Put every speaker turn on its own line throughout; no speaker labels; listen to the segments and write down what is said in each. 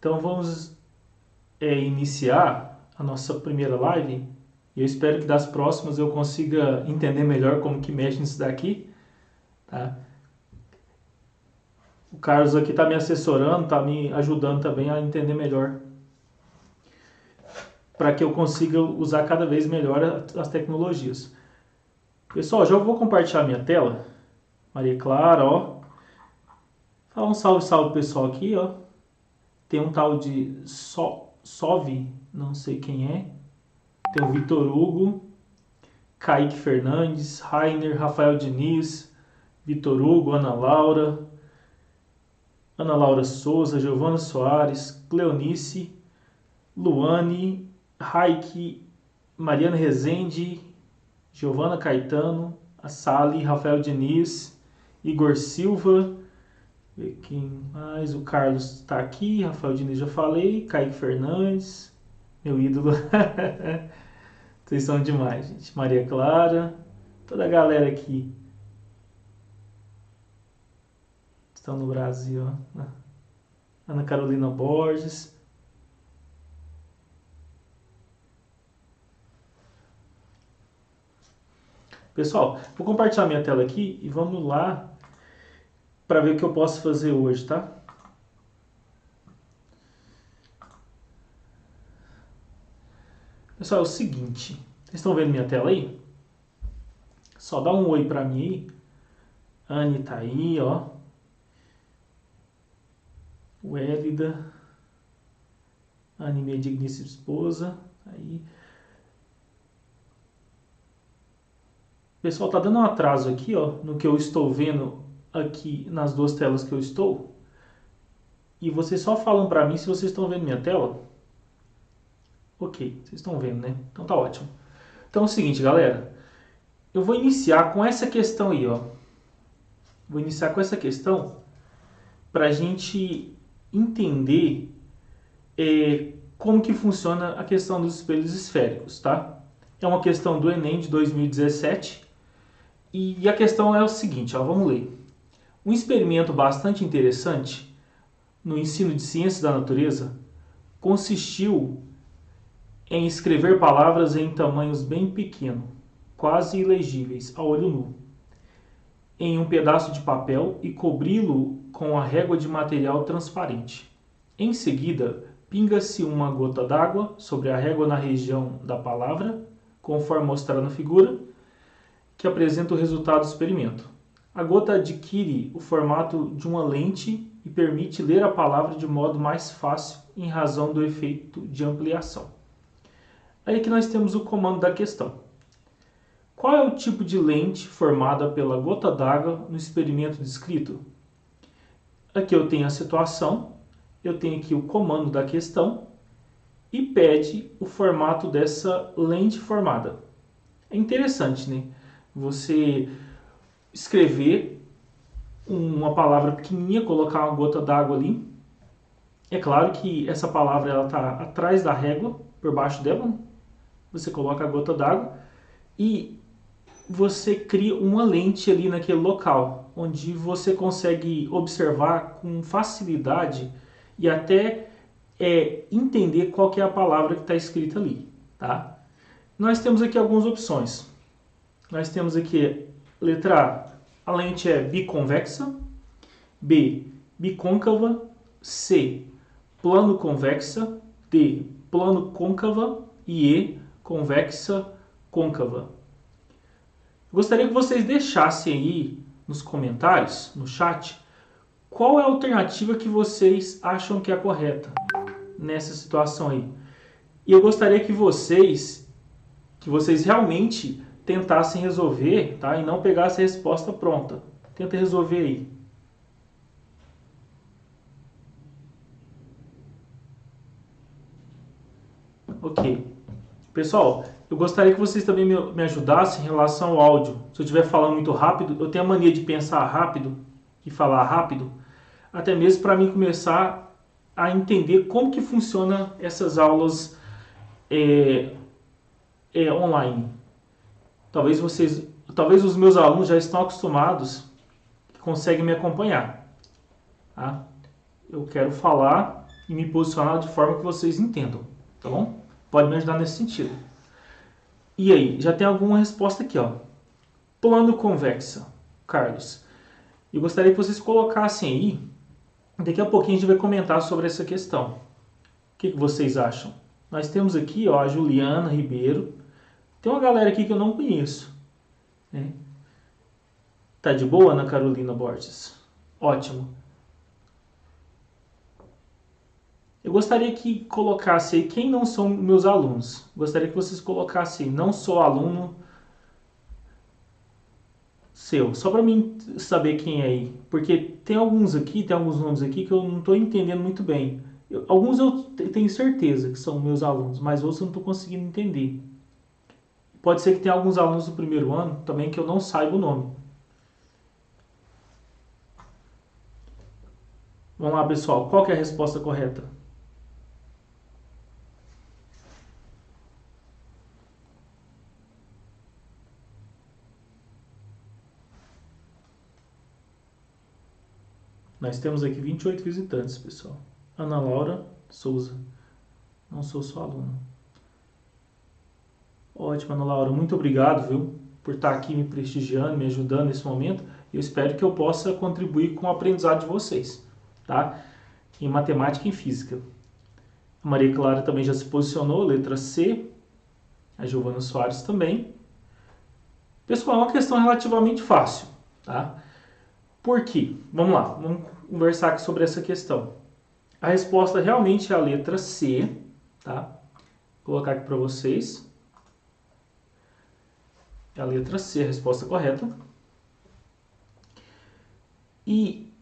Então vamos iniciar a nossa primeira live. Eu espero que das próximas eu consiga entender melhor como que mexe nisso daqui, tá? O Carlos aqui está me assessorando, está me ajudando também a entender melhor, para que eu consiga usar cada vez melhor as tecnologias. Pessoal, já vou compartilhar minha tela. Maria Clara, ó. Fala um salve, salve pessoal aqui, ó. Tem um tal de Sove, não sei quem é. Tem o Vitor Hugo, Kaique Fernandes, Rainer, Rafael Diniz, Vitor Hugo, Ana Laura Souza, Giovana Soares, Cleonice, Luane, Raik, Mariana Rezende, Giovana Caetano, a Sally, Rafael Diniz, Igor Silva, quem mais? O Carlos está aqui, Rafael Diniz já falei, Kaique Fernandes, meu ídolo. Vocês são demais, gente. Maria Clara, toda a galera aqui estão no Brasil, ó. Ana Carolina Borges. Pessoal, vou compartilhar minha tela aqui e vamos lá para ver o que eu posso fazer hoje, tá? Pessoal, é o seguinte, vocês estão vendo minha tela aí? Só dá um oi para mim aí. Anne tá aí, ó. O Hélida. Anne, minha digníssima esposa. Aí. Pessoal, tá dando um atraso aqui, ó, no que eu estou vendo aqui nas duas telas que eu estou. E vocês só falam para mim se vocês estão vendo minha tela. Ok, vocês estão vendo, né? Então tá ótimo. Então é o seguinte, galera. Eu vou iniciar com essa questão aí, ó. Vou iniciar com essa questão para a gente entender como que funciona a questão dos espelhos esféricos, tá? É uma questão do Enem de 2017 e a questão é o seguinte, ó, vamos ler. Um experimento bastante interessante no ensino de ciências da natureza consistiu em escrever palavras em tamanhos bem pequenos, quase ilegíveis a olho nu, em um pedaço de papel e cobri-lo com a régua de material transparente. Em seguida, pinga-se uma gota d'água sobre a régua na região da palavra, conforme mostrado na figura, que apresenta o resultado do experimento. A gota adquire o formato de uma lente e permite ler a palavra de modo mais fácil em razão do efeito de ampliação. Aí que nós temos o comando da questão. Qual é o tipo de lente formada pela gota d'água no experimento descrito? Aqui eu tenho a situação, eu tenho aqui o comando da questão e pede o formato dessa lente formada. É interessante, né? Você escrever uma palavra pequenininha, colocar uma gota d'água ali. É claro que essa palavra ela está atrás da régua, por baixo dela, né? Você coloca a gota d'água e você cria uma lente ali naquele local, onde você consegue observar com facilidade e até entender qual que é a palavra que está escrita ali, tá? Nós temos aqui algumas opções. Nós temos aqui, letra A lente é biconvexa, B, bicôncava, C, plano convexa, D, plano côncava e E, convexa côncava. Gostaria que vocês deixassem aí nos comentários, no chat, qual é a alternativa que vocês acham que é a correta nessa situação aí. E eu gostaria que vocês realmente tentassem resolver, tá? E não pegassem a resposta pronta. Tenta resolver aí. Ok. Pessoal, eu gostaria que vocês também me ajudassem em relação ao áudio. Se eu estiver falando muito rápido, eu tenho a mania de pensar rápido e falar rápido, até mesmo para mim começar a entender como que funciona essas aulas online. Talvez os meus alunos já estão acostumados, conseguem me acompanhar. Tá? Eu quero falar e me posicionar de forma que vocês entendam, tá bom? Pode me ajudar nesse sentido. E aí, já tem alguma resposta aqui, ó. Plano convexo, Carlos. Eu gostaria que vocês colocassem aí. Daqui a pouquinho a gente vai comentar sobre essa questão. O que vocês acham? Nós temos aqui, ó, a Juliana Ribeiro. Tem uma galera aqui que eu não conheço, né? Tá de boa, Ana Carolina Borges? Ótimo. Eu gostaria que colocasse aí quem não são meus alunos. Gostaria que vocês colocassem não sou aluno seu, só para mim saber quem é aí. Porque tem alguns aqui, tem alguns nomes aqui que eu não estou entendendo muito bem. Alguns eu tenho certeza que são meus alunos, mas outros eu não estou conseguindo entender. Pode ser que tenha alguns alunos do primeiro ano também que eu não saiba o nome. Vamos lá, pessoal. Qual que é a resposta correta? Nós temos aqui 28 visitantes, pessoal. Ana Laura Souza. Não sou sua aluna. Ótimo, Ana Laura. Muito obrigado, viu, por estar aqui me prestigiando, me ajudando nesse momento. Eu espero que eu possa contribuir com o aprendizado de vocês, tá? Em matemática e em física. A Maria Clara também já se posicionou, letra C. A Giovana Soares também. Pessoal, é uma questão relativamente fácil, tá? Por quê? Vamos lá, vamos conversar aqui sobre essa questão. A resposta realmente é a letra C, tá? Vou colocar aqui para vocês. É a letra C, a resposta correta. E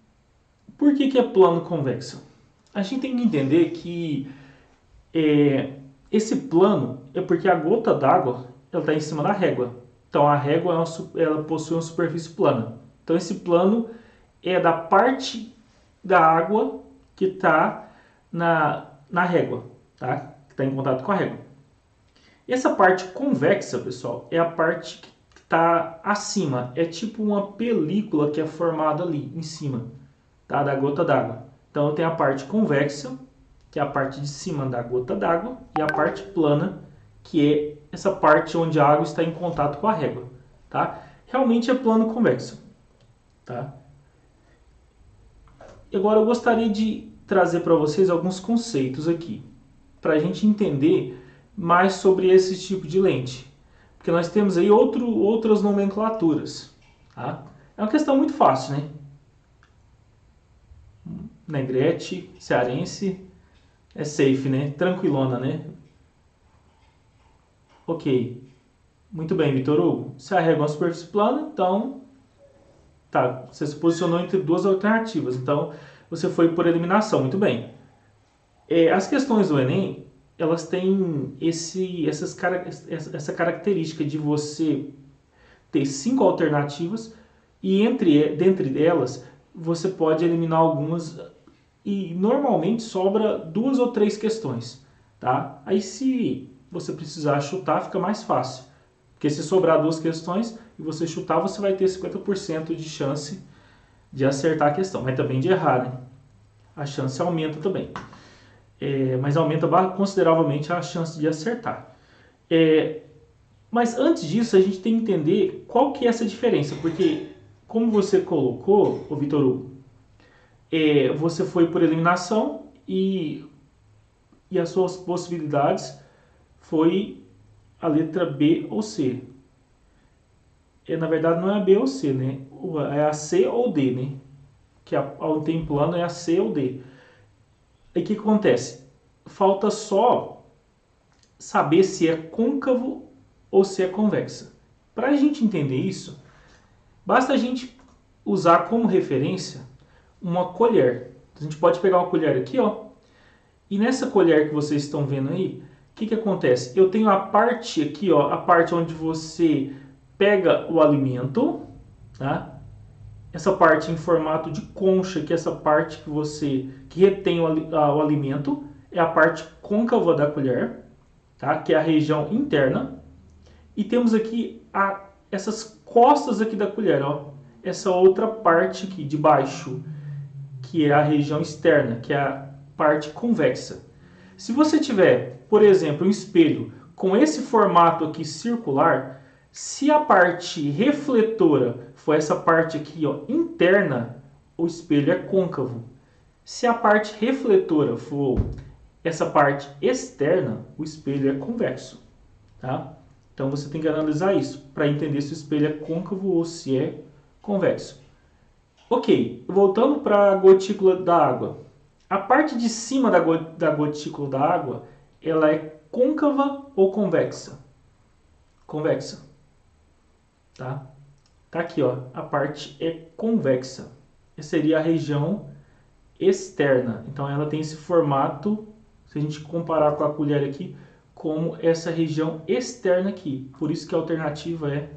por que é plano convexo? A gente tem que entender que esse plano é porque a gota d'água está em cima da régua. Então a régua ela possui uma superfície plana. Então esse plano é da parte da água que está na régua, tá? Que está em contato com a régua. Essa parte convexa, pessoal, é a parte que está acima. É tipo uma película que é formada ali em cima, tá? Da gota d'água. Então tem a parte convexa, que é a parte de cima da gota d'água, e a parte plana, que é essa parte onde a água está em contato com a régua, tá? Realmente é plano convexo, tá? E agora eu gostaria de trazer para vocês alguns conceitos aqui, para a gente entender mais sobre esse tipo de lente. Porque nós temos aí outras nomenclaturas, tá? É uma questão muito fácil, né? Negrete, cearense, é safe, né? Tranquilona, né? Ok. Muito bem, Vitor Hugo. Se a régua é uma superfície plana, então... Tá, você se posicionou entre duas alternativas. Então, você foi por eliminação. Muito bem. As questões do Enem, elas têm essa característica de você ter 5 alternativas e dentre elas, você pode eliminar algumas e normalmente sobra 2 ou 3 questões, tá? Aí se você precisar chutar, fica mais fácil. Porque se sobrar 2 questões e você chutar, você vai ter 50% de chance de acertar a questão. Mas também de errar, né? A chance aumenta também. Mas aumenta consideravelmente a chance de acertar. Mas antes disso, a gente tem que entender qual que é essa diferença. Porque, como você colocou, o Vitor Hugo, você foi por eliminação e as suas possibilidades foi a letra B ou C. Na verdade, não é a B ou C, né? É a C ou D, né? Que ao tem plano é a C ou D. E o que acontece? Falta só saber se é côncavo ou se é convexa. Para a gente entender isso, basta a gente usar como referência uma colher. A gente pode pegar uma colher aqui, ó. E nessa colher que vocês estão vendo aí, o que acontece? Eu tenho a parte aqui, ó, a parte onde você pega o alimento, tá? Essa parte em formato de concha, que é essa parte que retém o alimento, é a parte côncava da colher, tá? Que é a região interna. E temos aqui essas costas aqui da colher, ó. Essa outra parte aqui de baixo, que é a região externa, que é parte convexa. Se você tiver, por exemplo, um espelho com esse formato aqui circular, se a parte refletora for essa parte aqui, ó, interna, o espelho é côncavo. Se a parte refletora for essa parte externa, o espelho é convexo, tá? Então você tem que analisar isso para entender se o espelho é côncavo ou se é convexo. Ok, voltando para a gotícula da água. A parte de cima da gotícula da água, ela é côncava ou convexa? Convexa, tá? Tá aqui, ó, a parte é convexa. Essa seria a região externa. Então ela tem esse formato, se a gente comparar com a colher aqui, como essa região externa aqui. Por isso que a alternativa é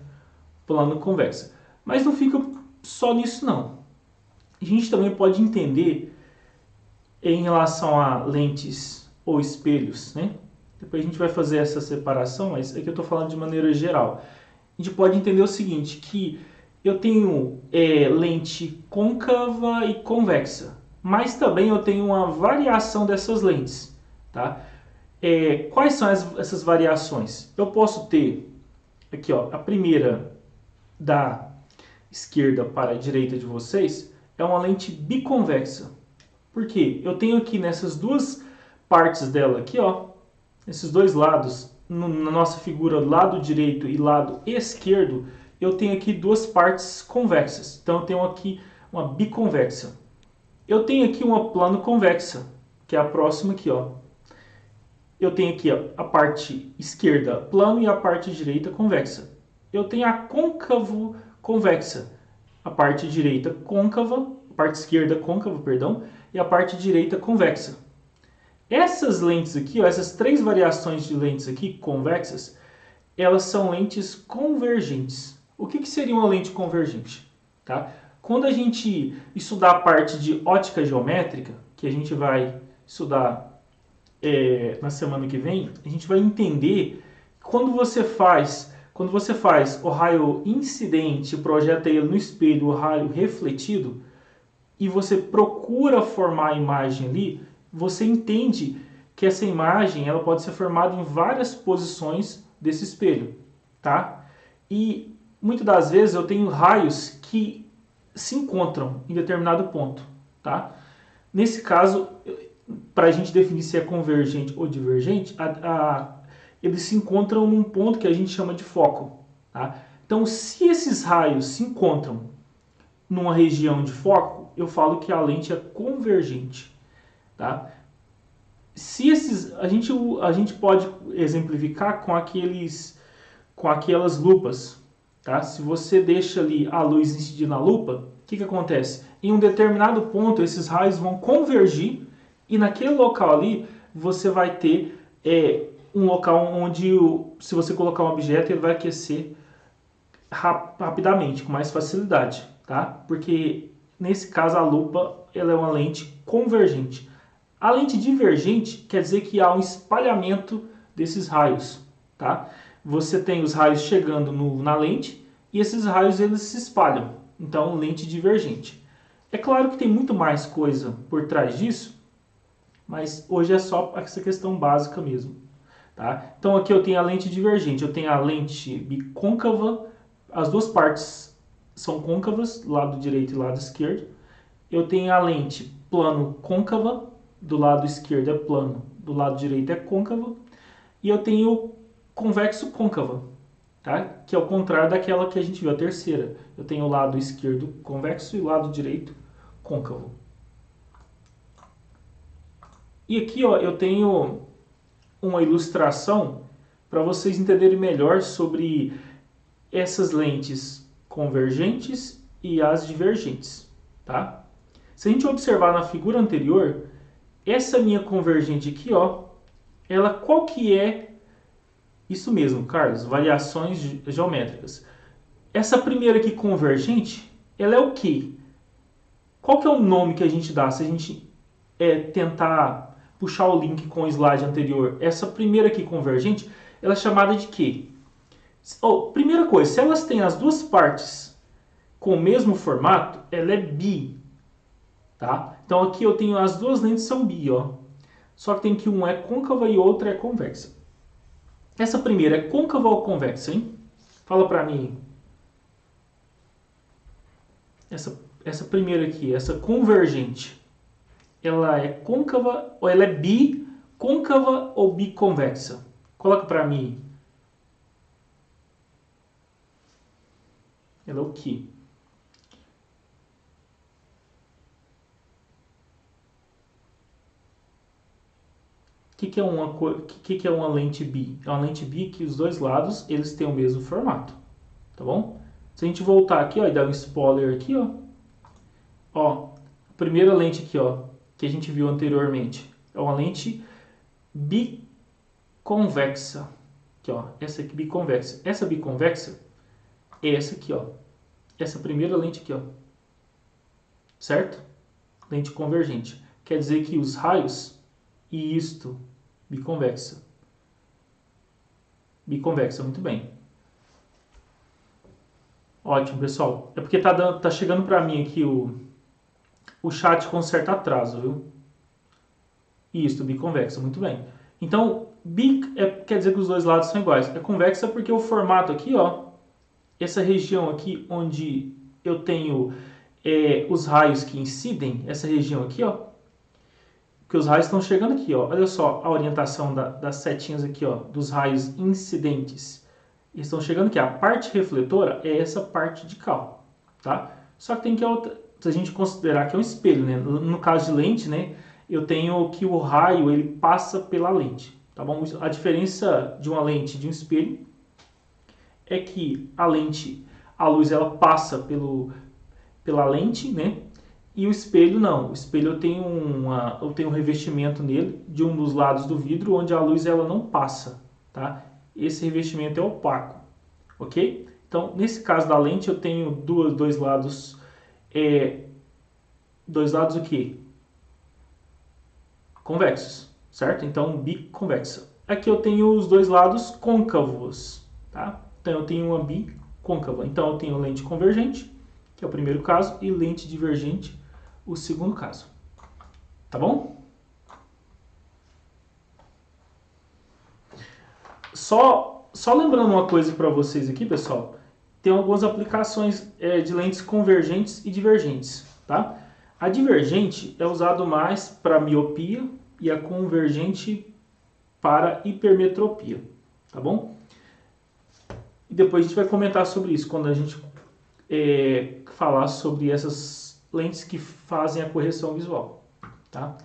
plano convexa. Mas não fica só nisso não. A gente também pode entender em relação a lentes ou espelhos, né? Depois a gente vai fazer essa separação, mas aqui eu estou falando de maneira geral. A gente pode entender o seguinte, que eu tenho lente côncava e convexa, mas também eu tenho uma variação dessas lentes, tá? Quais são essas variações? Eu posso ter, aqui ó, a primeira da esquerda para a direita de vocês, é uma lente biconvexa. Por quê? Eu tenho aqui nessas duas partes dela aqui, ó, esses dois lados, na nossa figura lado direito e lado esquerdo, eu tenho aqui duas partes convexas. Então eu tenho aqui uma biconvexa. Eu tenho aqui uma plano convexa, que é a próxima aqui, ó. Eu tenho aqui ó, a parte esquerda plano e a parte direita convexa. Eu tenho a côncavo convexa, a parte direita côncava, a parte esquerda côncava, perdão, e a parte direita convexa. Essas lentes aqui, ó, essas três variações de lentes aqui, convexas, elas são lentes convergentes. O que seria uma lente convergente? Tá? Quando a gente estudar a parte de ótica geométrica, que a gente vai estudar na semana que vem, a gente vai entender que quando você faz o raio incidente, projeta ele no espelho, o raio refletido, e você procura formar a imagem ali, você entende que essa imagem ela pode ser formada em várias posições desse espelho, tá? E muitas das vezes eu tenho raios que se encontram em determinado ponto, tá? Nesse caso, para a gente definir se é convergente ou divergente, eles se encontram num ponto que a gente chama de foco, tá? Então, se esses raios se encontram numa região de foco, eu falo que a lente é convergente, tá? A gente pode exemplificar com aquelas lupas, tá? Se você deixa ali a luz incidir na lupa, o que acontece? Em um determinado ponto, esses raios vão convergir e naquele local ali você vai ter um local onde, se você colocar um objeto, ele vai aquecer rapidamente, com mais facilidade, tá? Porque nesse caso a lupa ela é uma lente convergente. A lente divergente quer dizer que há um espalhamento desses raios, tá? Você tem os raios chegando na lente e esses raios eles se espalham. Então, lente divergente. É claro que tem muito mais coisa por trás disso, mas hoje é só essa questão básica mesmo, tá? Então aqui eu tenho a lente divergente, eu tenho a lente bicôncava, as duas partes são côncavas, lado direito e lado esquerdo. Eu tenho a lente plano côncava, do lado esquerdo é plano, do lado direito é côncavo. E eu tenho convexo côncava, tá? Que é o contrário daquela que a gente viu, a terceira. Eu tenho o lado esquerdo convexo e o lado direito côncavo. E aqui ó, eu tenho uma ilustração para vocês entenderem melhor sobre essas lentes convergentes e as divergentes, tá? Se a gente observar na figura anterior, essa minha convergente aqui, ó, ela qual que é? Isso mesmo, Carlos, variações geométricas. Essa primeira aqui convergente, ela é o quê? Qual que é o nome que a gente dá se a gente tentar puxar o link com o slide anterior? Essa primeira aqui convergente, ela é chamada de quê? Primeira coisa, se elas têm as duas partes com o mesmo formato, ela é bi. tá? Então aqui eu tenho as duas lentes são bi, ó. Só que tem que uma é côncava e outra é convexa. Essa primeira é côncava ou convexa, hein? Fala pra mim. Essa primeira aqui, essa convergente, ela é côncava ou ela é bicôncava ou biconvexa? Coloca pra mim. Ela é o quê? Que é uma lente bi? É uma lente bi que os dois lados eles têm o mesmo formato, tá bom? Se a gente voltar aqui, ó, e dar um spoiler aqui, ó, a primeira lente aqui, ó, que a gente viu anteriormente, é uma lente biconvexa, aqui, ó, essa aqui biconvexa. Essa biconvexa é essa aqui, ó, essa primeira lente aqui, ó, certo? Lente convergente. Quer dizer que os raios e isto biconvexa. Biconvexa, muito bem. Ótimo, pessoal. É porque tá chegando para mim aqui o chat com certo atraso, viu? Isso, biconvexa, muito bem. Então, quer dizer que os dois lados são iguais. É convexa porque o formato aqui, ó, essa região aqui onde eu tenho os raios que incidem, essa região aqui, ó, que os raios estão chegando aqui, ó. Olha só a orientação das setinhas aqui, ó, dos raios incidentes. Eles estão chegando aqui. A parte refletora é essa parte de cá, tá? Só que tem que se a gente considerar que é um espelho, né? No caso de lente, né? Eu tenho que o raio ele passa pela lente, tá bom? A diferença de uma lente de um espelho é que a luz ela passa pela lente, né? E o espelho não. O espelho eu tenho um revestimento nele de um dos lados do vidro onde a luz ela não passa, tá? Esse revestimento é opaco, ok? Então, nesse caso da lente eu tenho dois lados, o quê? Convexos, certo? Então, biconvexa. Aqui eu tenho os dois lados côncavos, tá? Então eu tenho uma bicôncava. Então eu tenho lente convergente, que é o primeiro caso, e lente divergente, o segundo caso. Tá bom? Só lembrando uma coisa para vocês aqui, pessoal. Tem algumas aplicações de lentes convergentes e divergentes, tá? A divergente é usado mais para miopia e a convergente para hipermetropia, tá bom? E depois a gente vai comentar sobre isso quando a gente falar sobre essas lentes que fazem a correção visual, tá?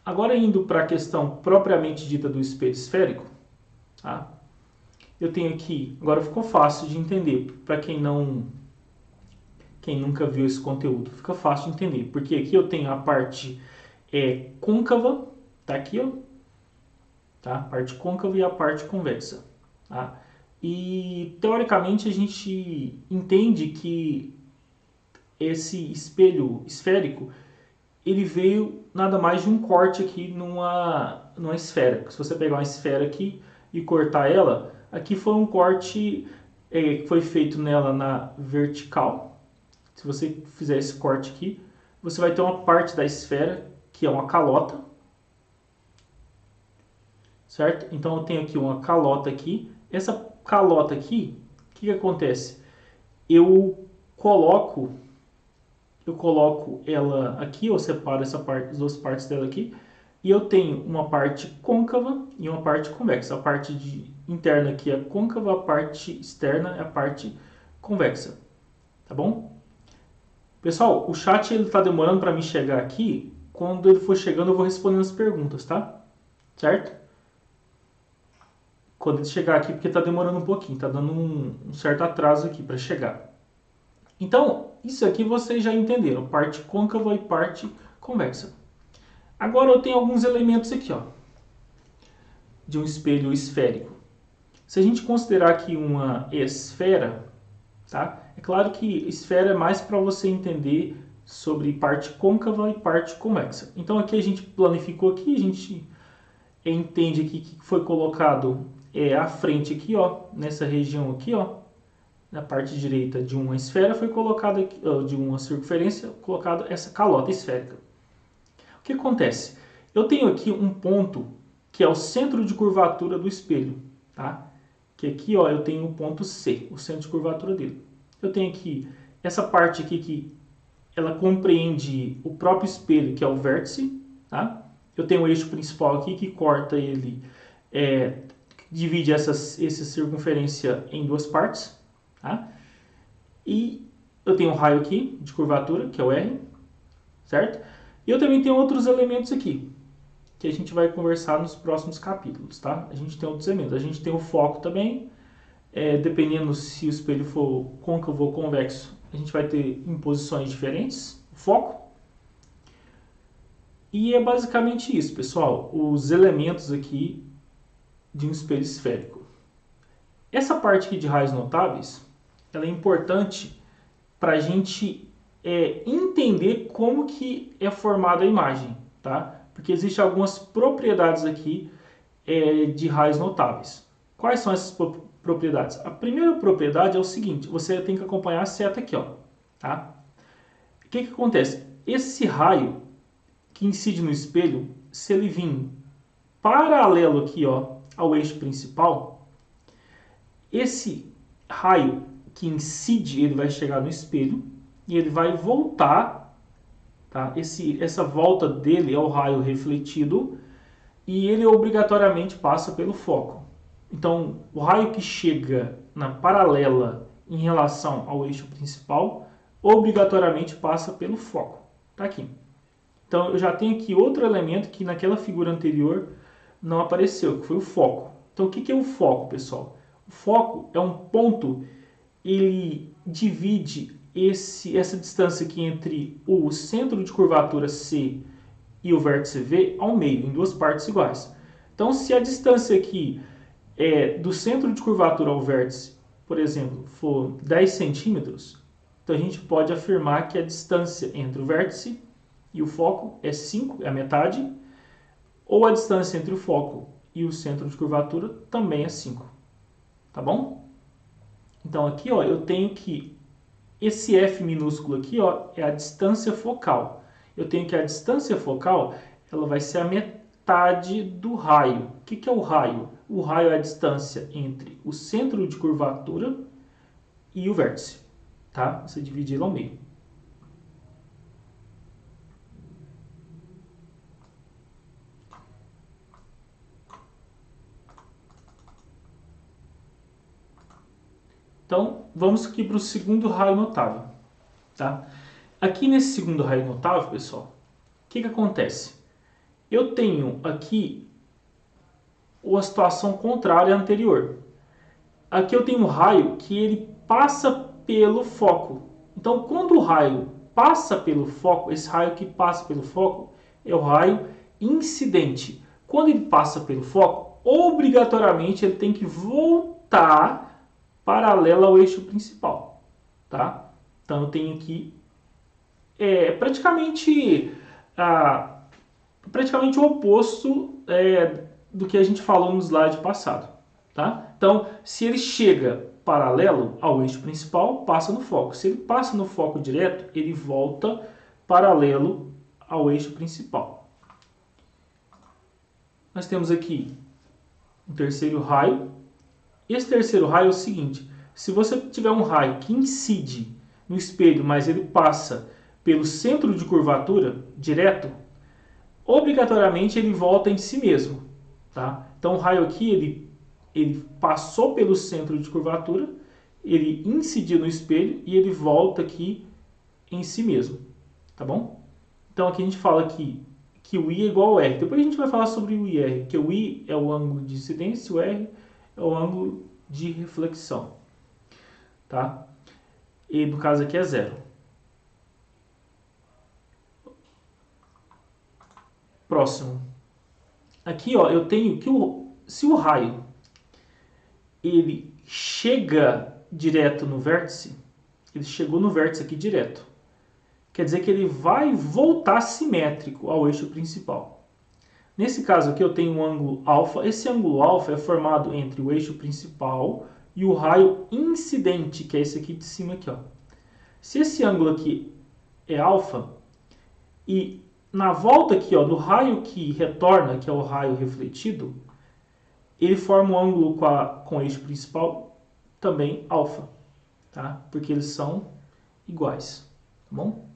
Agora indo para a questão propriamente dita do espelho esférico, tá? Eu tenho aqui, agora ficou fácil de entender para quem nunca viu esse conteúdo, fica fácil de entender, porque aqui eu tenho a parte côncava, tá aqui, ó, tá? A parte côncava e a parte convexa, tá? E teoricamente a gente entende que esse espelho esférico ele veio nada mais de um corte aqui numa esfera. Se você pegar uma esfera aqui e cortar ela, aqui foi um corte que foi feito nela na vertical. Se você fizer esse corte aqui, você vai ter uma parte da esfera que é uma calota, certo? Então eu tenho aqui uma calota aqui. Essa calota aqui, o que acontece? Eu coloco ela aqui, eu separo as duas partes dela aqui, e eu tenho uma parte côncava e uma parte convexa. A parte interna aqui é côncava, a parte externa é a parte convexa, tá bom? Pessoal, o chat ele tá demorando para mim chegar aqui. Quando ele for chegando eu vou respondendo as perguntas, tá? Certo? Quando ele chegar aqui, porque tá demorando um pouquinho, tá dando um certo atraso aqui para chegar. Então, isso aqui vocês já entenderam, parte côncava e parte convexa. Agora eu tenho alguns elementos aqui, ó, de um espelho esférico. Se a gente considerar aqui uma esfera, tá? É claro que esfera é mais para você entender sobre parte côncava e parte convexa. Então aqui a gente planificou aqui, a gente entende aqui que foi colocado à frente aqui, ó, nessa região aqui, ó, na parte direita de uma esfera foi colocada aqui, de uma circunferência, colocada essa calota esférica. O que acontece? Eu tenho aqui um ponto que é o centro de curvatura do espelho, tá? Que aqui, ó, eu tenho o ponto C, o centro de curvatura dele. Eu tenho aqui essa parte aqui que ela compreende o próprio espelho, que é o vértice, tá? Eu tenho o eixo principal aqui que corta ele, divide essa circunferência em duas partes, tá? E eu tenho um raio aqui de curvatura, que é o R, certo? E eu também tenho outros elementos aqui, que a gente vai conversar nos próximos capítulos, tá? A gente tem outros elementos. A gente tem o foco também, dependendo se o espelho for côncavo ou convexo, a gente vai ter em posições diferentes o foco. E é basicamente isso, pessoal, os elementos aqui de um espelho esférico. Essa parte aqui de raios notáveis, ela é importante para a gente entender como que é formada a imagem, tá? Porque existem algumas propriedades aqui de raios notáveis. Quais são essas propriedades? A primeira propriedade é o seguinte, você tem que acompanhar a seta aqui, ó, tá? O que acontece? Esse raio que incide no espelho, se ele vir paralelo aqui, ó, ao eixo principal, esse raio que incide, ele vai chegar no espelho e ele vai voltar, tá? Essa volta dele é o raio refletido e ele obrigatoriamente passa pelo foco. Então, o raio que chega na paralela em relação ao eixo principal, obrigatoriamente passa pelo foco. Tá aqui. Então, eu já tenho aqui outro elemento que naquela figura anterior não apareceu, que foi o foco. Então, o que é o foco, pessoal? O foco é um ponto, ele divide essa distância aqui entre o centro de curvatura C e o vértice V ao meio, em duas partes iguais. Então, se a distância aqui do centro de curvatura ao vértice, por exemplo, for 10 centímetros, então a gente pode afirmar que a distância entre o vértice e o foco é 5, é a metade, ou a distância entre o foco e o centro de curvatura também é 5. Tá bom? Então aqui, ó, eu tenho que esse F minúsculo aqui, ó, é a distância focal. Eu tenho que a distância focal, ela vai ser a metade do raio. O que é o raio? O raio é a distância entre o centro de curvatura e o vértice, tá? Você divide ele ao meio. Então, vamos aqui para o segundo raio notável, tá? Aqui nesse segundo raio notável, pessoal, o que acontece? Eu tenho aqui a situação contrária à anterior. Aqui eu tenho um raio que ele passa pelo foco. Então, quando o raio passa pelo foco, esse raio que passa pelo foco é o raio incidente. Quando ele passa pelo foco, obrigatoriamente ele tem que voltar paralela ao eixo principal, tá? Então eu tenho aqui praticamente o oposto do que a gente falou no slide passado, tá? Então, se ele chega paralelo ao eixo principal, passa no foco. Se ele passa no foco direto, ele volta paralelo ao eixo principal. Nós temos aqui um terceiro raio. Esse terceiro raio é o seguinte, se você tiver um raio que incide no espelho, mas ele passa pelo centro de curvatura direto, obrigatoriamente ele volta em si mesmo, tá? Então o raio aqui, ele passou pelo centro de curvatura, ele incidiu no espelho e ele volta aqui em si mesmo, tá bom? Então aqui a gente fala que o I é igual ao R. Depois a gente vai falar sobre o IR, que o I é o ângulo de incidência, o R é o ângulo de reflexão, tá? E no caso aqui é 0. Próximo. Aqui, ó, eu tenho que se o raio ele chega direto no vértice, ele chegou no vértice aqui direto, quer dizer que ele vai voltar simétrico ao eixo principal. Nesse caso aqui eu tenho um ângulo alfa. Esse ângulo alfa é formado entre o eixo principal e o raio incidente, que é esse aqui de cima aqui, ó. Se esse ângulo aqui é alfa, e na volta aqui, ó, do raio que retorna, que é o raio refletido, ele forma um ângulo com o eixo principal também alfa, tá? Porque eles são iguais, tá bom?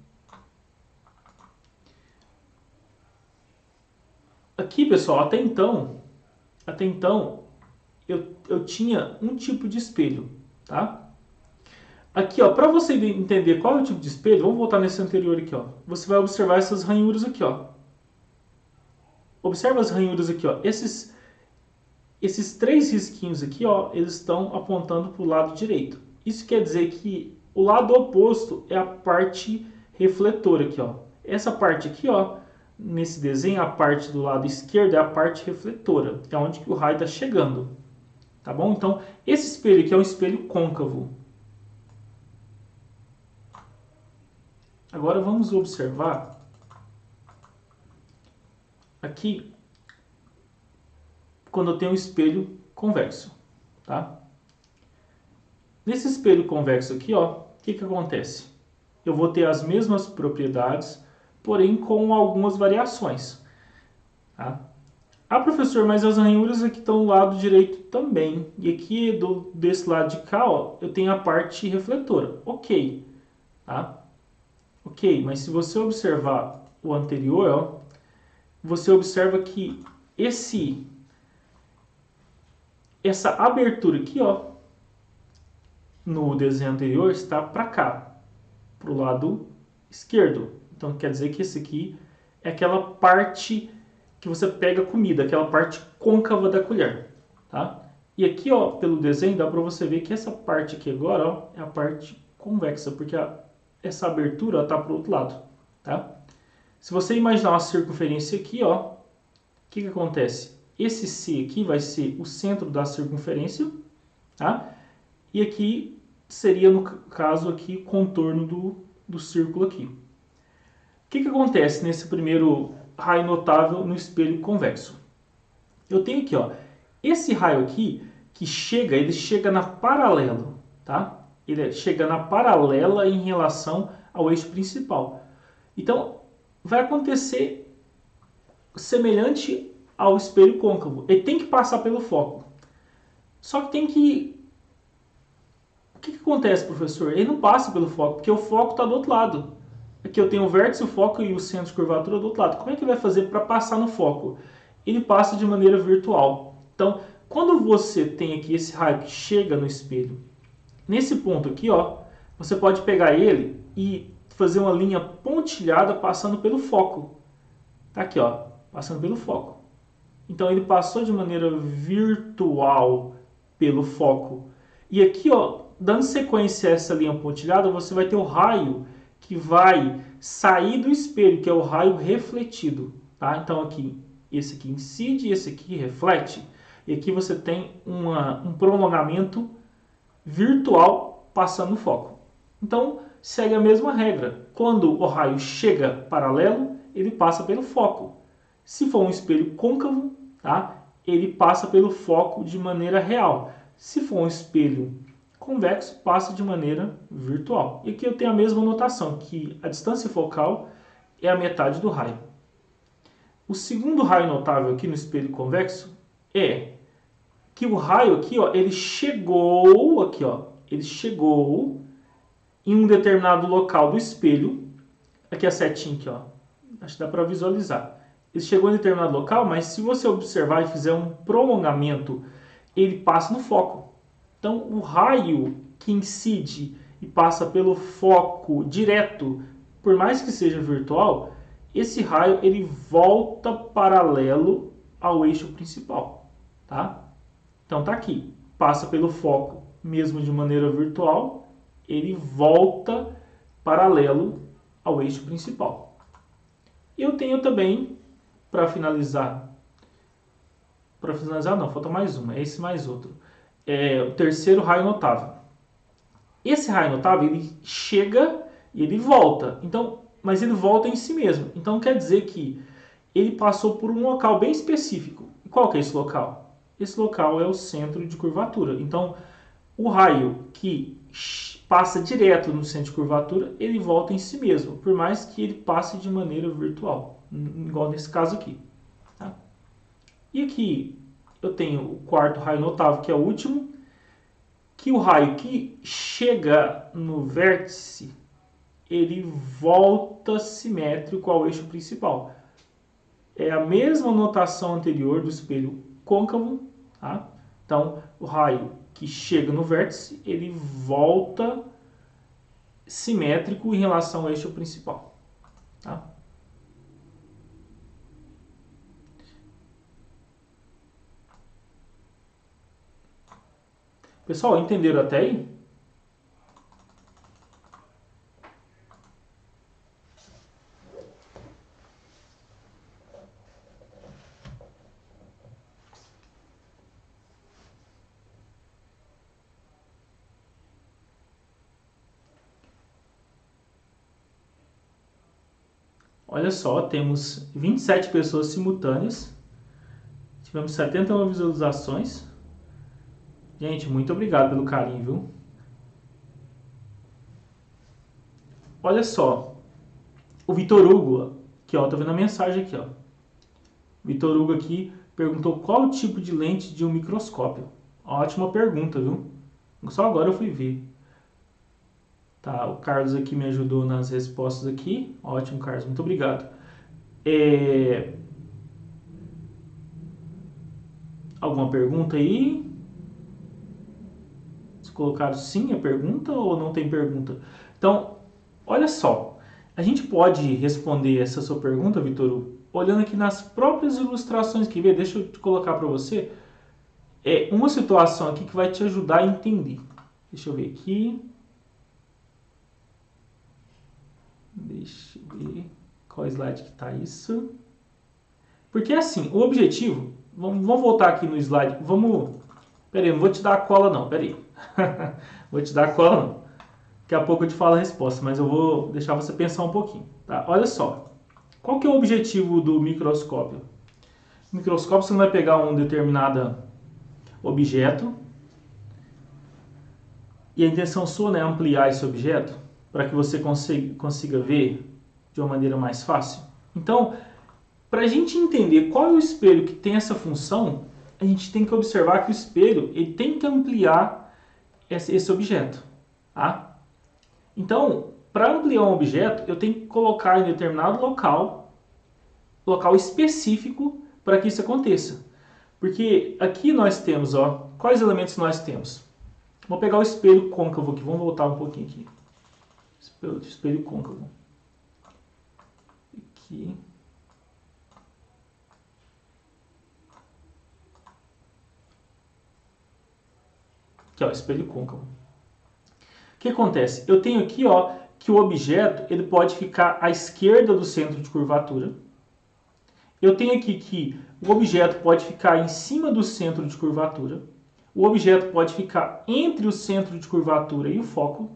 Aqui, pessoal, até então eu tinha um tipo de espelho, tá? Aqui, ó, para você entender qual é o tipo de espelho, vamos voltar nesse anterior aqui, ó. Você vai observar essas ranhuras aqui, ó. Observa as ranhuras aqui, ó. Esses 3 risquinhos aqui, ó, eles estão apontando para o lado direito. Isso quer dizer que o lado oposto é a parte refletora aqui, ó. Essa parte aqui, ó, nesse desenho, a parte do lado esquerdo é a parte refletora, é onde que o raio está chegando, tá bom? Então, esse espelho aqui é um espelho côncavo. Agora vamos observar aqui quando eu tenho um espelho convexo, tá? Nesse espelho convexo aqui, ó, o que acontece? Eu vou ter as mesmas propriedades, porém com algumas variações, tá? Ah, professor, mas as ranhuras aqui estão do lado direito também. E aqui desse lado de cá, ó, eu tenho a parte refletora. Ok, tá? Ok, mas se você observar o anterior, ó, você observa que essa abertura aqui, ó, no desenho anterior está para cá, para o lado esquerdo. Então quer dizer que esse aqui é aquela parte que você pega a comida, aquela parte côncava da colher, tá? E aqui, ó, pelo desenho dá para você ver que essa parte aqui agora, ó, é a parte convexa, porque essa abertura está para o outro lado, tá? Se você imaginar uma circunferência aqui, ó, o que acontece? Esse C aqui vai ser o centro da circunferência, tá? E aqui seria, no caso aqui, contorno do círculo aqui. O que acontece nesse primeiro raio notável no espelho convexo? Eu tenho aqui, ó, esse raio aqui que ele chega na paralelo, tá? Ele chega na paralela em relação ao eixo principal. Então, vai acontecer semelhante ao espelho côncavo. Ele tem que passar pelo foco. Só que tem que... O que acontece, professor? Ele não passa pelo foco, porque o foco está do outro lado. Aqui eu tenho o vértice, o foco e o centro de curvatura do outro lado. Como é que ele vai fazer para passar no foco? Ele passa de maneira virtual. Então, quando você tem aqui esse raio que chega no espelho, nesse ponto aqui, ó, você pode pegar ele e fazer uma linha pontilhada passando pelo foco. Tá aqui, ó, passando pelo foco. Então ele passou de maneira virtual pelo foco. E aqui, ó, dando sequência a essa linha pontilhada, você vai ter o raio que vai sair do espelho, que é o raio refletido, tá? Então aqui, esse aqui incide e esse aqui reflete. E aqui você tem um prolongamento virtual passando no foco. Então, segue a mesma regra. Quando o raio chega paralelo, ele passa pelo foco. Se for um espelho côncavo, tá? Ele passa pelo foco de maneira real. Se for um espelho convexo, passa de maneira virtual. E aqui eu tenho a mesma notação, que a distância focal é a metade do raio. O segundo raio notável aqui no espelho convexo é que o raio aqui, ó, ele chegou em um determinado local do espelho. Aqui a setinha aqui, ó. Acho que dá para visualizar. Ele chegou em determinado local, mas se você observar e fizer um prolongamento, ele passa no foco. Então, o raio que incide e passa pelo foco direto, por mais que seja virtual, esse raio ele volta paralelo ao eixo principal, tá? Então tá aqui, passa pelo foco mesmo de maneira virtual, ele volta paralelo ao eixo principal. Eu tenho também, para finalizar não, falta mais uma, esse mais outro. O terceiro raio notável. Esse raio notável, ele chega e ele volta. Então, mas ele volta em si mesmo. Então quer dizer que ele passou por um local bem específico. E qual que é esse local? Esse local é o centro de curvatura. Então, O raio que passa direto no centro de curvatura, ele volta em si mesmo, por mais que ele passe de maneira virtual, igual nesse caso aqui. Tá? E aqui eu tenho o quarto raio notável, que é o último, que o raio que chega no vértice, ele volta simétrico ao eixo principal. É a mesma notação anterior do espelho côncavo, tá? Então, o raio que chega no vértice, ele volta simétrico em relação ao eixo principal, tá? Pessoal, entenderam até aí? Olha só, temos 27 pessoas simultâneas, tivemos 71 visualizações. Gente, muito obrigado pelo carinho, viu? Olha só, o Vitor Hugo, que ó, tô vendo a mensagem aqui, ó. Vitor Hugo aqui perguntou qual o tipo de lente de um microscópio. Ótima pergunta, viu? Só agora eu fui ver. Tá, o Carlos aqui me ajudou nas respostas aqui. Ótimo, Carlos, muito obrigado. Alguma pergunta aí? Vocês colocaram sim a pergunta ou não tem pergunta? Então, olha só. A gente pode responder essa sua pergunta, Vitor, olhando aqui nas próprias ilustrações que vê. Deixa eu te colocar para você. É uma situação aqui que vai te ajudar a entender. Deixa eu ver aqui. Deixa eu ver qual slide que está isso. Porque assim, o objetivo... Vamos voltar aqui no slide. Pera aí, não vou te dar a cola não, pera aí. Vou te dar a cola não. Daqui a pouco eu te falo a resposta, mas eu vou deixar você pensar um pouquinho. Tá? Olha só. Qual que é o objetivo do microscópio? No microscópio você vai pegar um determinado objeto e a intenção sua, né, é ampliar esse objeto para que você consiga ver de uma maneira mais fácil. Então, para a gente entender qual é o espelho que tem essa função, a gente tem que observar que o espelho ele tem que ampliar esse objeto. Tá? Então, para ampliar um objeto, eu tenho que colocar em determinado local específico para que isso aconteça. Porque aqui nós temos, ó, quais elementos nós temos? Vou pegar o espelho côncavo aqui, vamos voltar um pouquinho aqui. Espelho côncavo. Aqui. Aqui, ó, espelho côncavo. O que acontece? Eu tenho aqui, ó, que o objeto ele pode ficar à esquerda do centro de curvatura. Eu tenho aqui que o objeto pode ficar em cima do centro de curvatura. O objeto pode ficar entre o centro de curvatura e o foco.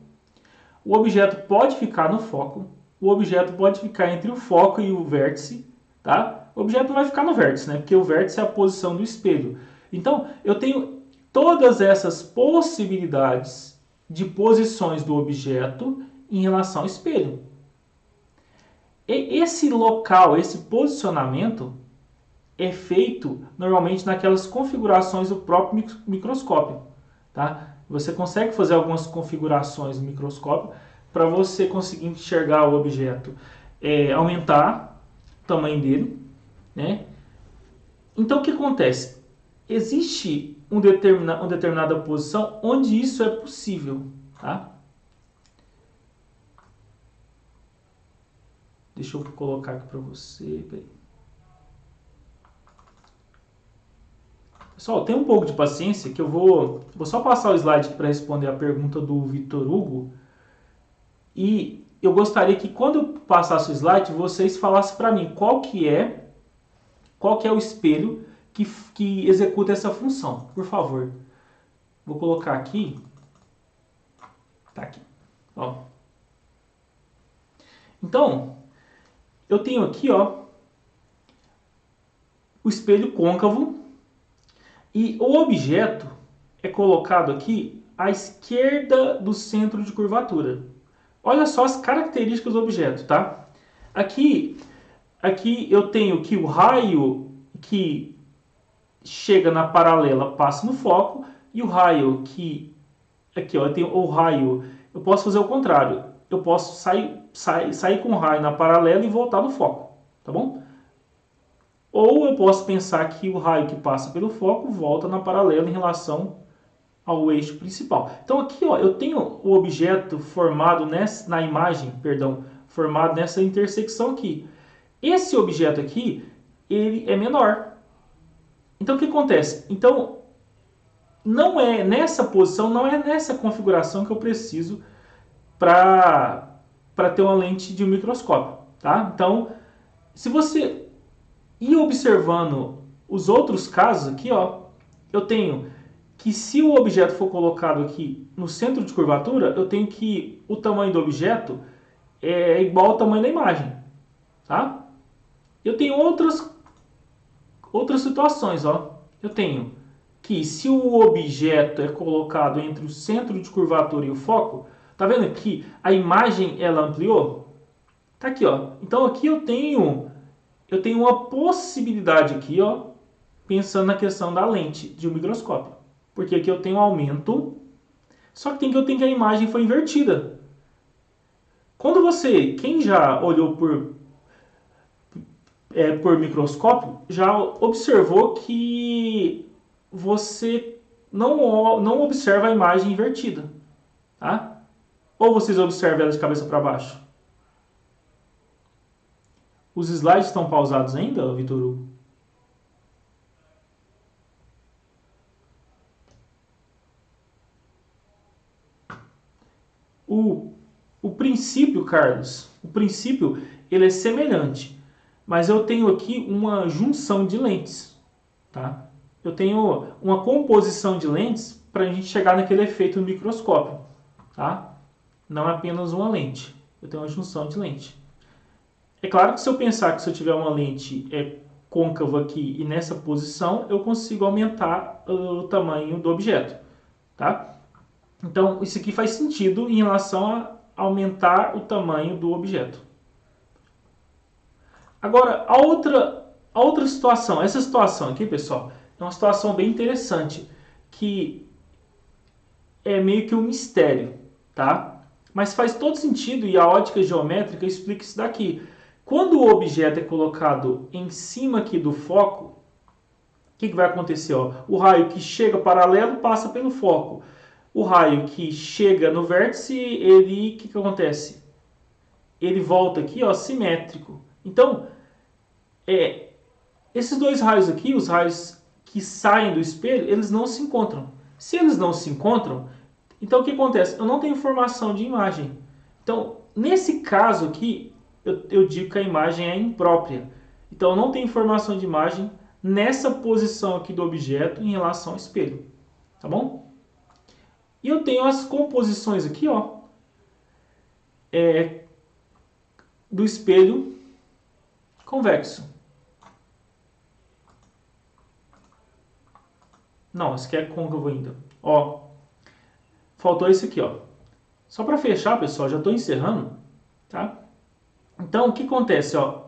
O objeto pode ficar no foco. O objeto pode ficar entre o foco e o vértice. Tá? O objeto não vai ficar no vértice, né? Porque o vértice é a posição do espelho. Então, eu tenho todas essas possibilidades de posições do objeto em relação ao espelho. E esse local, esse posicionamento é feito normalmente naquelas configurações do próprio microscópio. Tá? Você consegue fazer algumas configurações no microscópio para você conseguir enxergar o objeto, aumentar o tamanho dele. Né? Então o que acontece? Existe uma determinada posição onde isso é possível. Tá? Deixa eu colocar aqui para você. Peraí. Pessoal, tem um pouco de paciência que eu vou só passar o slide para responder a pergunta do Vitor Hugo. E eu gostaria que quando eu passasse o slide, vocês falassem para mim qual que é o espelho que executa essa função. Por favor. Vou colocar aqui. Tá aqui. Ó. Então, eu tenho aqui, ó, o espelho côncavo. E o objeto é colocado aqui à esquerda do centro de curvatura. Olha só as características do objeto, tá? Aqui eu tenho que o raio que chega na paralela passa no foco, e o raio que... Aqui, ó, eu tenho o raio... Eu posso fazer o contrário. Eu posso sair com o raio na paralela e voltar no foco, tá bom? Ou eu posso pensar que o raio que passa pelo foco volta na paralela em relação ao eixo principal. Então aqui, ó, eu tenho o objeto formado na imagem, perdão, formado nessa intersecção aqui. Esse objeto aqui, ele é menor. Então o que acontece? Então não é nessa posição, não é nessa configuração que eu preciso para ter uma lente de um microscópio, tá? Então, se você ir observando os outros casos aqui, ó, eu tenho que se o objeto for colocado aqui no centro de curvatura, eu tenho que o tamanho do objeto é igual ao tamanho da imagem, tá? Eu tenho outras situações, ó. Eu tenho que se o objeto é colocado entre o centro de curvatura e o foco, tá vendo que a imagem ela ampliou? Tá aqui, ó. Então aqui eu tenho uma possibilidade aqui, ó, pensando na questão da lente de um microscópio. Porque aqui eu tenho um aumento, só que eu tenho que a imagem foi invertida. Quem já olhou por microscópio, já observou que você não observa a imagem invertida, tá? Ou vocês observam ela de cabeça para baixo? Os slides estão pausados ainda, Vitor Hugo? O princípio, Carlos, o princípio ele é semelhante, mas eu tenho aqui uma junção de lentes, tá? Eu tenho uma composição de lentes para a gente chegar naquele efeito no microscópio, tá? Não é apenas uma lente, eu tenho uma junção de lente. É claro que se eu pensar que se eu tiver uma lente côncava aqui e nessa posição, eu consigo aumentar o tamanho do objeto, tá? Então, isso aqui faz sentido em relação a aumentar o tamanho do objeto. Agora, a outra situação, essa situação aqui, pessoal, é uma situação bem interessante, que é meio que um mistério, tá? Mas faz todo sentido e a ótica geométrica explica isso daqui. Quando o objeto é colocado em cima aqui do foco, o que vai acontecer? Ó? O raio que chega paralelo passa pelo foco. O raio que chega no vértice, o que acontece? Ele volta aqui, ó, simétrico. Então, esses dois raios aqui, os raios que saem do espelho, eles não se encontram. Se eles não se encontram, então o que acontece? Eu não tenho informação de imagem. Então, nesse caso aqui, eu digo que a imagem é imprópria. Então, eu não tenho informação de imagem nessa posição aqui do objeto em relação ao espelho. Tá bom? E eu tenho as composições aqui, ó, do espelho convexo. Não, esse aqui é côncavo ainda. Ó, faltou esse aqui, ó. Só para fechar, pessoal, já estou encerrando, tá? Então, o que acontece, ó?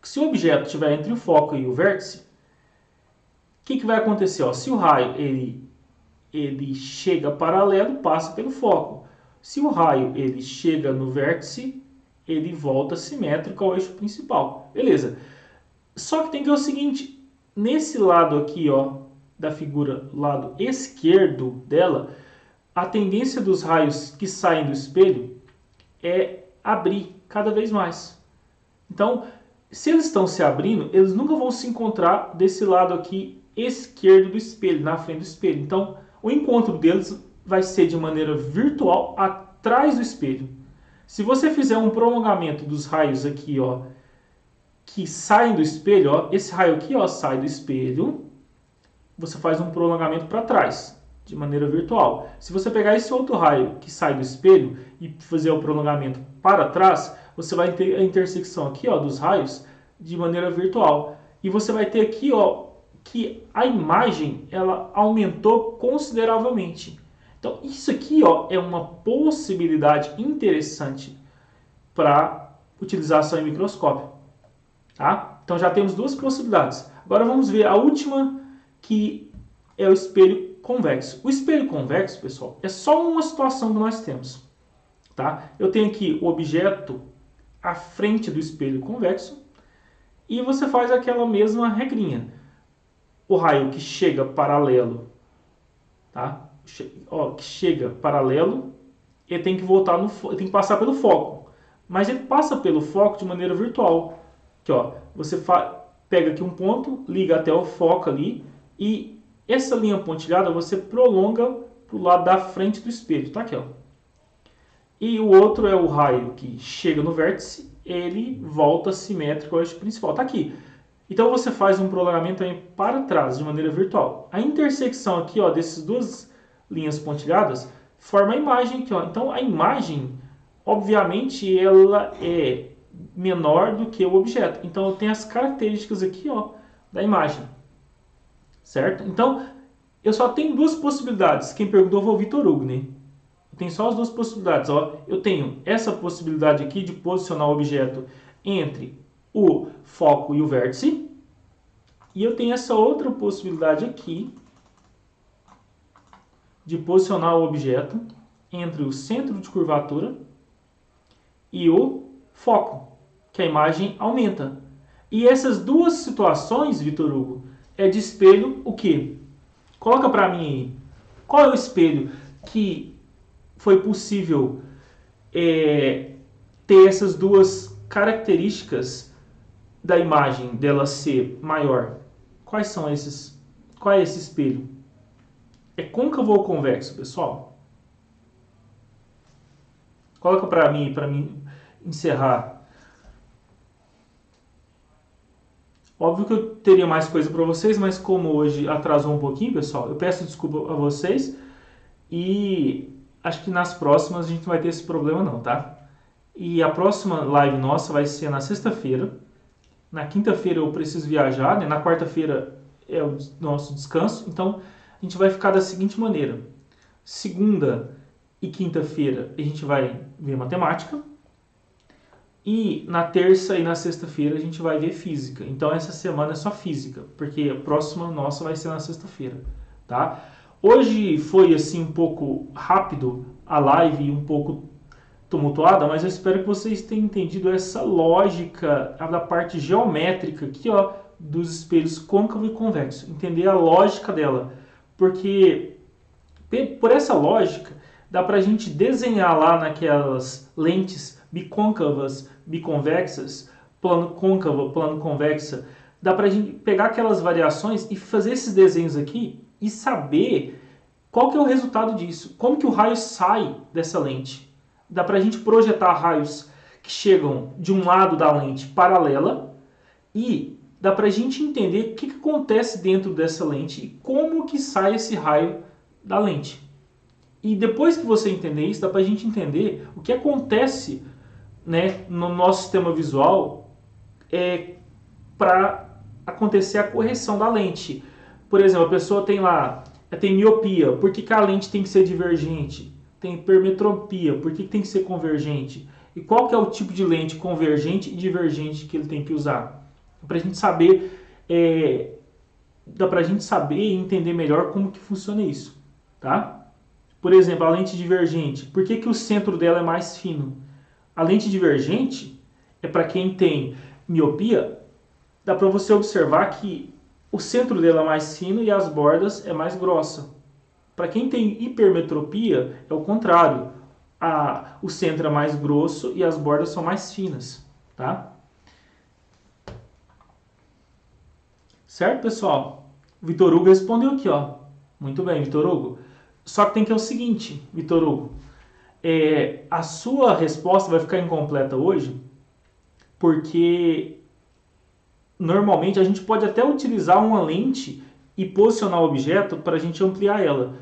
Se o objeto estiver entre o foco e o vértice, o que vai acontecer, ó? Se o raio ele chega paralelo, passa pelo foco. Se o raio ele chega no vértice, ele volta simétrico ao eixo principal. Beleza. Só que tem que ver o seguinte, nesse lado aqui, ó, da figura, lado esquerdo dela, a tendência dos raios que saem do espelho é abrir cada vez mais. Então, se eles estão se abrindo, eles nunca vão se encontrar desse lado aqui esquerdo do espelho, na frente do espelho. Então, o encontro deles vai ser de maneira virtual atrás do espelho. Se você fizer um prolongamento dos raios aqui, ó, que saem do espelho, ó, esse raio aqui, ó, sai do espelho, você faz um prolongamento para trás, de maneira virtual. Se você pegar esse outro raio que sai do espelho e fazer o prolongamento para trás, você vai ter a intersecção aqui, ó, dos raios de maneira virtual. E você vai ter aqui, ó, que a imagem ela aumentou consideravelmente. Então, isso aqui, ó, é uma possibilidade interessante para utilização em microscópio. Tá? Então, já temos duas possibilidades. Agora, vamos ver a última, que é o espelho convexo. O espelho convexo, pessoal, é só uma situação que nós temos. Tá? Eu tenho aqui o objeto à frente do espelho convexo e você faz aquela mesma regrinha. O raio que chega paralelo, tá? Que chega paralelo, ele tem que voltar ele tem que passar pelo foco. Mas ele passa pelo foco de maneira virtual. Aqui, ó, você pega aqui um ponto, liga até o foco ali e essa linha pontilhada você prolonga para o lado da frente do espelho, tá aqui, ó. E o outro é o raio que chega no vértice, ele volta simétrico ao eixo principal, tá aqui. Então você faz um prolongamento também para trás, de maneira virtual. A intersecção aqui, ó, dessas duas linhas pontilhadas forma a imagem aqui, ó. Então a imagem, obviamente, ela é menor do que o objeto. Então eu tenho as características aqui, ó, da imagem. Certo? Então eu só tenho duas possibilidades. Quem perguntou foi o Vitor Hugo, né? Eu tenho só as duas possibilidades, ó. Eu tenho essa possibilidade aqui de posicionar o objeto entre o foco e o vértice. E eu tenho essa outra possibilidade aqui de posicionar o objeto entre o centro de curvatura e o foco, que a imagem aumenta. E essas duas situações, Vitor Hugo, é de espelho o quê? Coloca para mim aí. Qual é o espelho que foi possível ter essas duas características da imagem dela ser maior? Quais são esses? Qual é esse espelho? É côncavo ou convexo, pessoal? Coloca para mim encerrar. Óbvio que eu teria mais coisa para vocês, mas como hoje atrasou um pouquinho, pessoal, eu peço desculpa a vocês e acho que nas próximas a gente não vai ter esse problema não, tá? E a próxima live nossa vai ser na sexta-feira. Na quinta-feira eu preciso viajar, né? Na quarta-feira é o nosso descanso. Então, a gente vai ficar da seguinte maneira. Segunda e quinta-feira a gente vai ver matemática. E na terça e na sexta-feira a gente vai ver física. Então, essa semana é só física, porque a próxima nossa vai ser na sexta-feira, tá? Hoje foi, assim, um pouco rápido a live e um pouco tumultuada, mas eu espero que vocês tenham entendido essa lógica da parte geométrica aqui, ó, dos espelhos côncavo e convexo. Entender a lógica dela. Porque por essa lógica dá para a gente desenhar lá naquelas lentes bicôncavas, biconvexas, plano côncavo, plano convexa. Dá para a gente pegar aquelas variações e fazer esses desenhos aqui e saber qual que é o resultado disso. Como que o raio sai dessa lente. Dá para a gente projetar raios que chegam de um lado da lente paralela e dá para a gente entender o que acontece dentro dessa lente e como que sai esse raio da lente. E depois que você entender isso, dá para a gente entender o que acontece, né, no nosso sistema visual para acontecer a correção da lente. Por exemplo, a pessoa tem miopia, por que a lente tem que ser divergente? Tem hipermetropia, por que tem que ser convergente? E qual que é o tipo de lente convergente e divergente que ele tem que usar? Para a gente saber, dá para a gente saber e entender melhor como que funciona isso, tá? Por exemplo, a lente divergente, por que o centro dela é mais fino? A lente divergente é para quem tem miopia, dá para você observar que o centro dela é mais fino e as bordas é mais grossa. Para quem tem hipermetropia, é o contrário. O centro é mais grosso e as bordas são mais finas, tá? Certo, pessoal? O Vitor Hugo respondeu aqui, ó. Muito bem, Vitor Hugo. Só que tem que é o seguinte, Vitor Hugo. A sua resposta vai ficar incompleta hoje, porque normalmente a gente pode até utilizar uma lente e posicionar o objeto para a gente ampliar ela.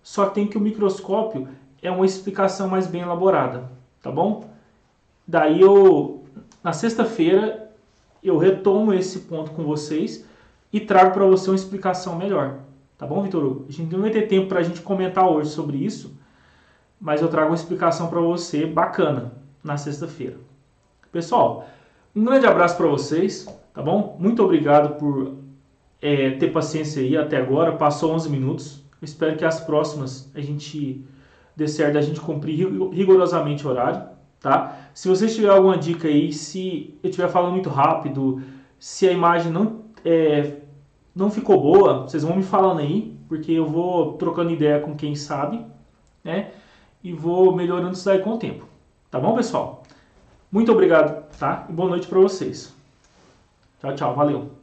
Só que tem que o microscópio é uma explicação mais bem elaborada, tá bom? Daí na sexta-feira, eu retomo esse ponto com vocês e trago para você uma explicação melhor, Tá bom, Vitor Hugo? A gente não vai ter tempo para a gente comentar hoje sobre isso, mas eu trago uma explicação para você bacana na sexta-feira. Pessoal, um grande abraço para vocês, tá bom? Muito obrigado por ter paciência aí até agora, passou 11 minutos. Eu espero que as próximas a gente dê certo, a gente cumprir rigorosamente o horário, tá? Se vocês tiverem alguma dica aí, se eu estiver falando muito rápido, se a imagem não ficou boa, vocês vão me falando aí, porque eu vou trocando ideia com quem sabe, né? E vou melhorando isso aí com o tempo. Tá bom, pessoal? Muito obrigado, tá? E boa noite para vocês. Tchau, tchau. Valeu.